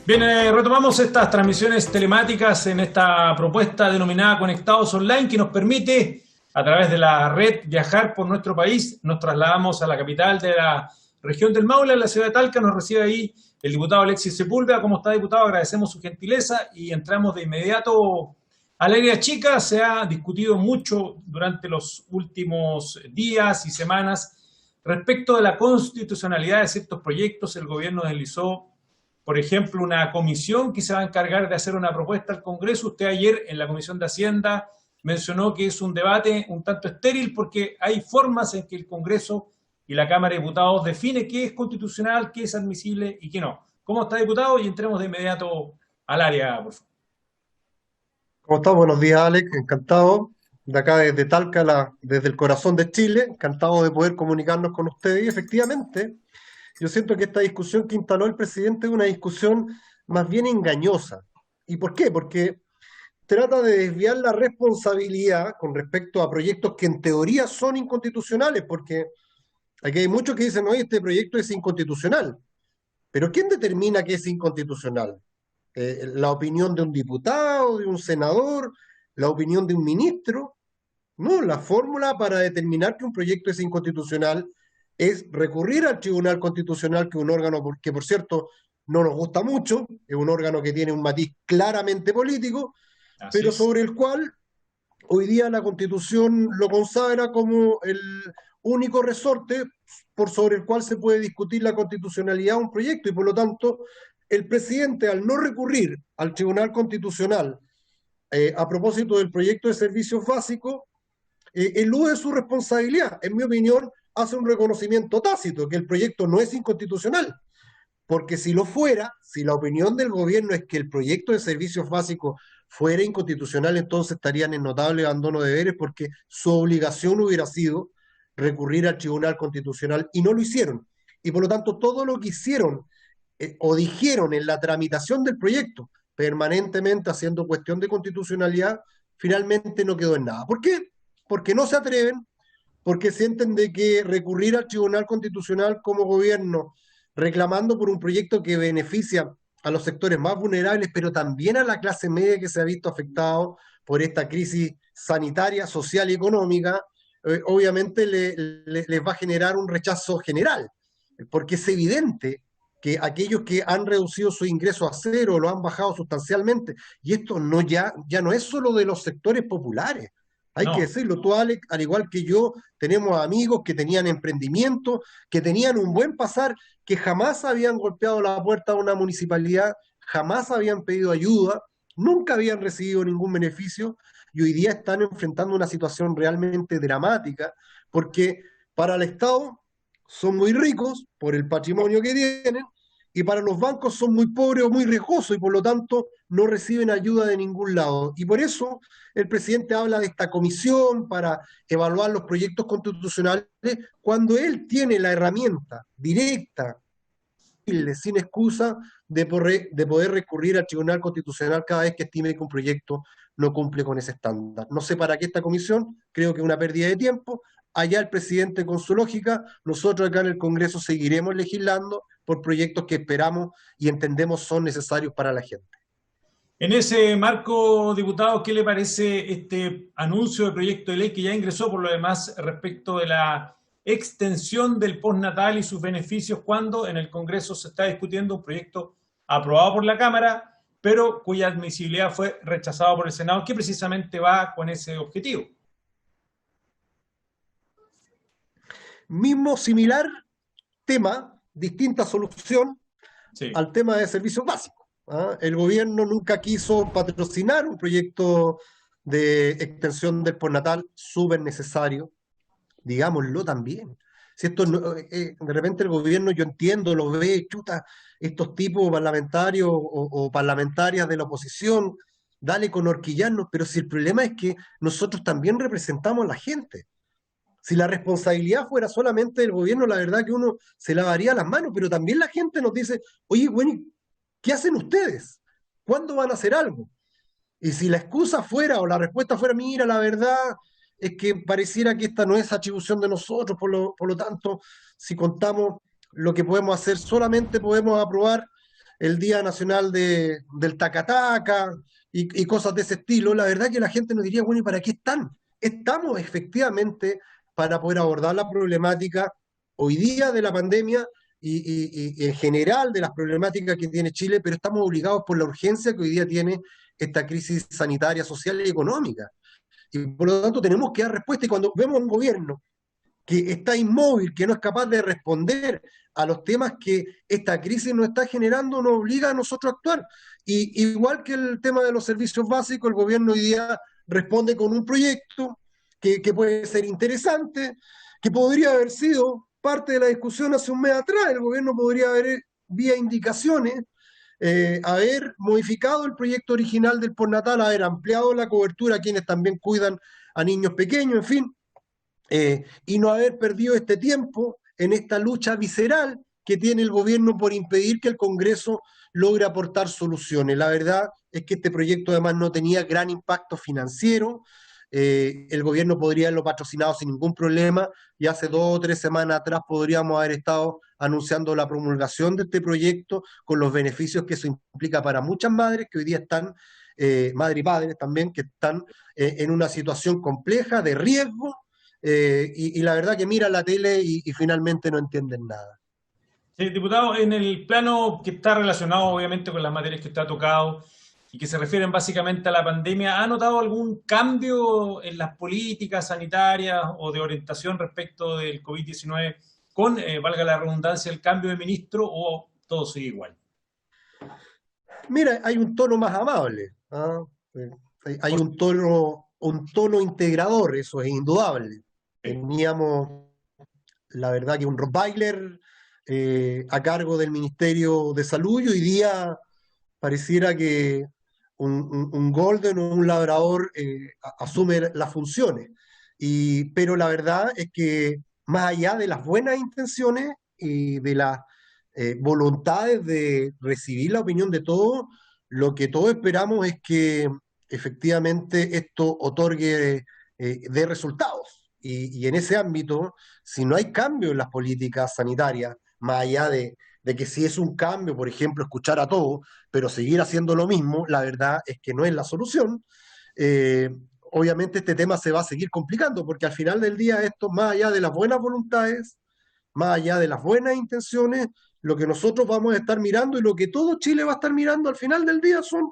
Bien, retomamos estas transmisiones telemáticas en esta propuesta denominada Conectados Online que nos permite, a través de la red, viajar por nuestro país. Nos trasladamos a la capital de la región del Maule, en la ciudad de Talca. Nos recibe ahí el diputado Alexis Sepúlveda. ¿Cómo está, diputado? Agradecemos su gentileza y entramos de inmediato al área chica. Se ha discutido mucho durante los últimos días y semanas respecto de la constitucionalidad de ciertos proyectos. El gobierno deslizó, por ejemplo, una comisión que se va a encargar de hacer una propuesta al Congreso. Usted ayer en la Comisión de Hacienda mencionó que es un debate un tanto estéril porque hay formas en que el Congreso y la Cámara de Diputados define qué es constitucional, qué es admisible y qué no. ¿Cómo está, diputado? Y entremos de inmediato al área, por favor. ¿Cómo estás? Buenos días, Alex. Encantado de acá desde Talca, desde el corazón de Chile. Encantado de poder comunicarnos con ustedes. Y efectivamente, yo siento que esta discusión que instaló el presidente es una discusión más bien engañosa. ¿Y por qué? Porque trata de desviar la responsabilidad con respecto a proyectos que en teoría son inconstitucionales, porque aquí hay muchos que dicen, oye, este proyecto es inconstitucional. Pero ¿quién determina que es inconstitucional? ¿La opinión de un diputado, de un senador, la opinión de un ministro? No, la fórmula para determinar que un proyecto es inconstitucional es recurrir al Tribunal Constitucional, que es un órgano que, por cierto, no nos gusta mucho, es un órgano que tiene un matiz claramente político, Así pero es. sobre el cual hoy día la Constitución lo consagra como el único resorte por sobre el cual se puede discutir la constitucionalidad de un proyecto, y por lo tanto el presidente, al no recurrir al Tribunal Constitucional a propósito del proyecto de servicios básicos, elude su responsabilidad. En mi opinión, hace un reconocimiento tácito que el proyecto no es inconstitucional, porque si lo fuera, si la opinión del gobierno es que el proyecto de servicios básicos fuera inconstitucional, entonces estarían en notable abandono de deberes, porque su obligación hubiera sido recurrir al Tribunal Constitucional y no lo hicieron. Y por lo tanto, todo lo que hicieron o dijeron en la tramitación del proyecto, permanentemente haciendo cuestión de constitucionalidad, finalmente no quedó en nada. ¿Por qué? Porque no se atreven, porque sienten de que recurrir al Tribunal Constitucional como gobierno, reclamando por un proyecto que beneficia a los sectores más vulnerables, pero también a la clase media que se ha visto afectado por esta crisis sanitaria, social y económica, obviamente les va a generar un rechazo general, porque es evidente que aquellos que han reducido su ingreso a cero lo han bajado sustancialmente, y esto ya no es solo de los sectores populares. Hay que No. decirlo, tú, Alex, al igual que yo, tenemos amigos que tenían emprendimiento, que tenían un buen pasar, que jamás habían golpeado la puerta de una municipalidad, jamás habían pedido ayuda, nunca habían recibido ningún beneficio, y hoy día están enfrentando una situación realmente dramática, porque para el Estado son muy ricos por el patrimonio que tienen, y para los bancos son muy pobres o muy riesgosos, y por lo tanto no reciben ayuda de ningún lado. Y por eso el presidente habla de esta comisión para evaluar los proyectos constitucionales, cuando él tiene la herramienta directa, sin excusa, de poder recurrir al Tribunal Constitucional cada vez que estime que un proyecto no cumple con ese estándar. No sé para qué esta comisión, creo que es una pérdida de tiempo. Allá el presidente con su lógica, nosotros acá en el Congreso seguiremos legislando por proyectos que esperamos y entendemos son necesarios para la gente. En ese marco, diputado, ¿qué le parece este anuncio de proyecto de ley que ya ingresó por lo demás respecto de la extensión del postnatal y sus beneficios cuando en el Congreso se está discutiendo un proyecto aprobado por la Cámara, pero cuya admisibilidad fue rechazada por el Senado, que precisamente va con ese objetivo? Mismo similar tema, distinta solución Sí. al tema de servicios básicos. ¿Ah? El gobierno nunca quiso patrocinar un proyecto de extensión del postnatal súper necesario, digámoslo también. Si esto de repente el gobierno, yo entiendo, lo ve, chuta, estos tipos parlamentarios o parlamentarias de la oposición, dale con horquillarnos, pero si el problema es que nosotros también representamos a la gente. Si la responsabilidad fuera solamente del gobierno, la verdad que uno se lavaría las manos, pero también la gente nos dice, oye, bueno, ¿qué hacen ustedes? ¿Cuándo van a hacer algo? Y si la excusa fuera o la respuesta fuera, mira, la verdad es que pareciera que esta no es atribución de nosotros, por lo tanto, si contamos lo que podemos hacer, solamente podemos aprobar el Día Nacional del Tacataca y cosas de ese estilo, la verdad que la gente nos diría, bueno, ¿y para qué están? Estamos efectivamente para poder abordar la problemática hoy día de la pandemia y en general de las problemáticas que tiene Chile, pero estamos obligados por la urgencia que hoy día tiene esta crisis sanitaria, social y económica. Y por lo tanto tenemos que dar respuesta y cuando vemos un gobierno que está inmóvil, que no es capaz de responder a los temas que esta crisis nos está generando, nos obliga a nosotros a actuar. Y igual que el tema de los servicios básicos, el gobierno hoy día responde con un proyecto que puede ser interesante, que podría haber sido parte de la discusión hace un mes atrás. El gobierno podría haber, vía indicaciones, haber modificado el proyecto original del postnatal, haber ampliado la cobertura a quienes también cuidan a niños pequeños, en fin, y no haber perdido este tiempo en esta lucha visceral que tiene el gobierno por impedir que el Congreso logre aportar soluciones. La verdad es que este proyecto además no tenía gran impacto financiero, el gobierno podría haberlo patrocinado sin ningún problema y hace 2 o 3 semanas atrás podríamos haber estado anunciando la promulgación de este proyecto con los beneficios que eso implica para muchas madres que hoy día están, madres y padres también, que están en una situación compleja, de riesgo, y la verdad que miran la tele y finalmente no entienden nada. Sí, diputado, en el plano que está relacionado obviamente con las materias que usted ha tocado y que se refieren básicamente a la pandemia, ¿ha notado algún cambio en las políticas sanitarias o de orientación respecto del COVID-19 con, valga la redundancia, el cambio de ministro o todo sigue igual? Mira, hay un tono más amable, ¿ah? Hay Por- un tono integrador, eso es indudable. Teníamos, la verdad, que un Rottweiler a cargo del Ministerio de Salud y hoy día pareciera que un Golden o un Labrador asume las funciones. Pero la verdad es que más allá de las buenas intenciones y de las voluntades de recibir la opinión de todos, lo que todos esperamos es que efectivamente esto otorgue de resultados. Y en ese ámbito, si no hay cambio en las políticas sanitarias, más allá de que si es un cambio, por ejemplo, escuchar a todos, pero seguir haciendo lo mismo, la verdad es que no es la solución. Eh, Obviamente este tema se va a seguir complicando, porque al final del día esto, más allá de las buenas voluntades, más allá de las buenas intenciones, lo que nosotros vamos a estar mirando y lo que todo Chile va a estar mirando al final del día son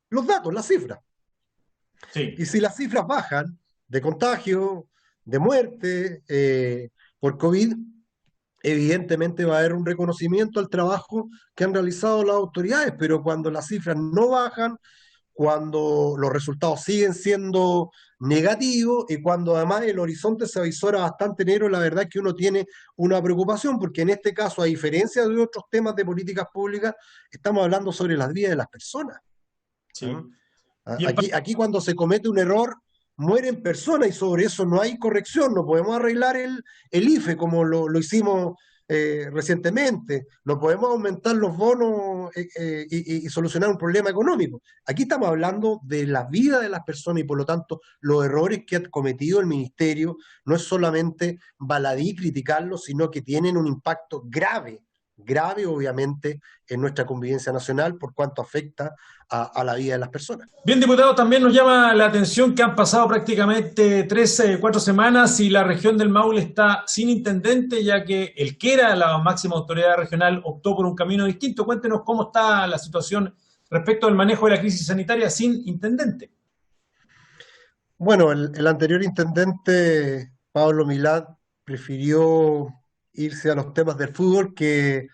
los datos, las cifras. Y Sí. si las cifras bajan de contagio, de muerte por COVID, evidentemente va a haber un reconocimiento al trabajo que han realizado las autoridades, pero cuando las cifras no bajan, cuando los resultados siguen siendo negativos y cuando además el horizonte se avisora bastante negro, la verdad es que uno tiene una preocupación, porque en este caso, a diferencia de otros temas de políticas públicas, estamos hablando sobre las vidas de las personas. ¿Ah? Sí. Y en Aquí cuando se comete un error, mueren personas y sobre eso no hay corrección, no podemos arreglar el IFE como lo hicimos recientemente, no podemos aumentar los bonos y solucionar un problema económico. Aquí estamos hablando de la vida de las personas y por lo tanto los errores que ha cometido el ministerio no es solamente baladí criticarlos, sino que tienen un impacto grave, grave obviamente en nuestra convivencia nacional por cuanto afecta a la vida de las personas. Bien, diputado, también nos llama la atención que han pasado prácticamente 3, 4 semanas y la región del Maule está sin intendente, ya que el que era la máxima autoridad regional optó por un camino distinto. Cuéntenos cómo está la situación respecto al manejo de la crisis sanitaria sin intendente. Bueno, el anterior intendente, Pablo Milad, prefirió irse a los temas del fútbol que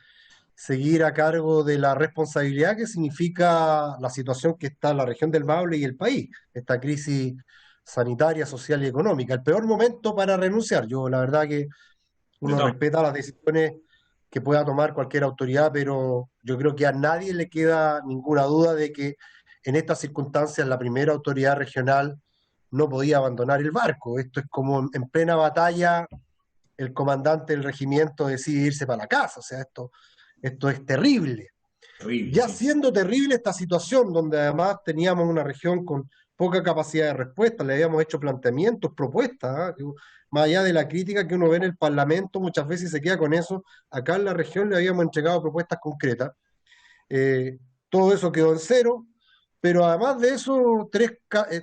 seguir a cargo de la responsabilidad que significa la situación que está en la región del Maule y el país, esta crisis sanitaria, social y económica. El peor momento para renunciar. Yo, la verdad que De uno todas respeta las decisiones que pueda tomar cualquier autoridad, pero yo creo que a nadie le queda ninguna duda de que en estas circunstancias la primera autoridad regional no podía abandonar el barco. Esto es como en plena batalla el comandante del regimiento decide irse para la casa. O sea, esto es terrible. terrible, Ya sí. siendo terrible esta situación, donde además teníamos una región con poca capacidad de respuesta, le habíamos hecho planteamientos, propuestas, ¿ah? Más allá de la crítica que uno ve en el Parlamento, muchas veces se queda con eso, acá en la región le habíamos entregado propuestas concretas. todo eso quedó en cero, pero además de eso,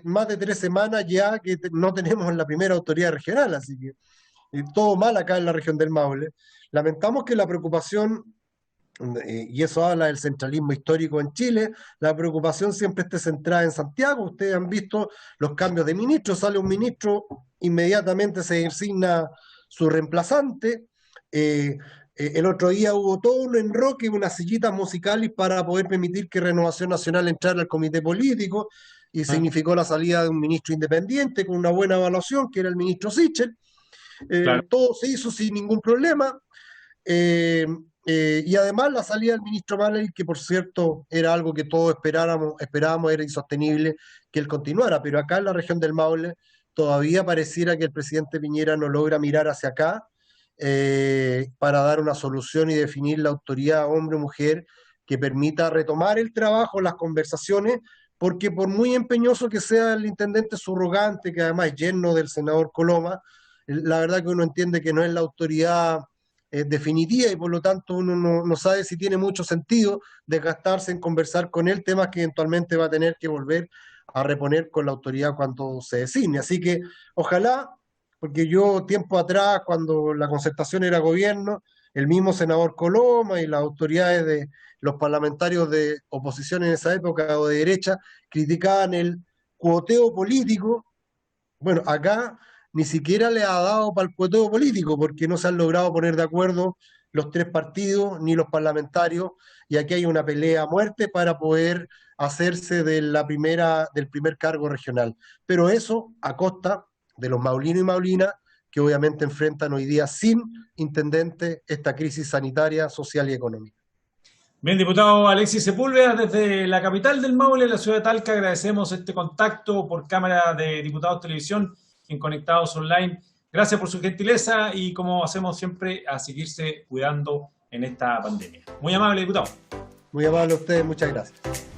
más de 3 semanas ya que no tenemos la primera autoridad regional, así que todo mal acá en la región del Maule. Lamentamos que la preocupación, y eso habla del centralismo histórico en Chile, la preocupación siempre esté centrada en Santiago. Ustedes han visto los cambios de ministros, sale un ministro, inmediatamente se designa su reemplazante. El otro día hubo todo un enroque, unas sillitas musicales para poder permitir que Renovación Nacional entrara al comité político, y significó la salida de un ministro independiente con una buena evaluación, que era el ministro Sichel. Claro. Todo se hizo sin ningún problema. Y además la salida del ministro Maley, que por cierto era algo que todos esperábamos, era insostenible que él continuara, pero acá en la región del Maule todavía pareciera que el presidente Piñera no logra mirar hacia acá, para dar una solución y definir la autoridad hombre o mujer que permita retomar el trabajo, las conversaciones, porque por muy empeñoso que sea el intendente subrogante, que además es yerno del senador Coloma, la verdad que uno entiende que no es la autoridad definitiva, y por lo tanto uno no sabe si tiene mucho sentido desgastarse en conversar con él temas que eventualmente va a tener que volver a reponer con la autoridad cuando se designe. Así que ojalá, porque yo tiempo atrás, cuando la Concertación era gobierno, el mismo senador Coloma y las autoridades de los parlamentarios de oposición en esa época o de derecha criticaban el cuoteo político. Bueno, acá ni siquiera le ha dado para el cuoteo político, porque no se han logrado poner de acuerdo los tres partidos ni los parlamentarios, y aquí hay una pelea a muerte para poder hacerse del primer cargo regional. Pero eso a costa de los maulinos y maulinas, que obviamente enfrentan hoy día sin intendente esta crisis sanitaria, social y económica. Bien, diputado Alexis Sepúlveda, desde la capital del Maule, la ciudad de Talca, agradecemos este contacto por Cámara de Diputados Televisión en Conectados Online. Gracias por su gentileza y, como hacemos siempre, a seguirse cuidando en esta pandemia. Muy amable, diputado. Muy amable a ustedes, muchas gracias.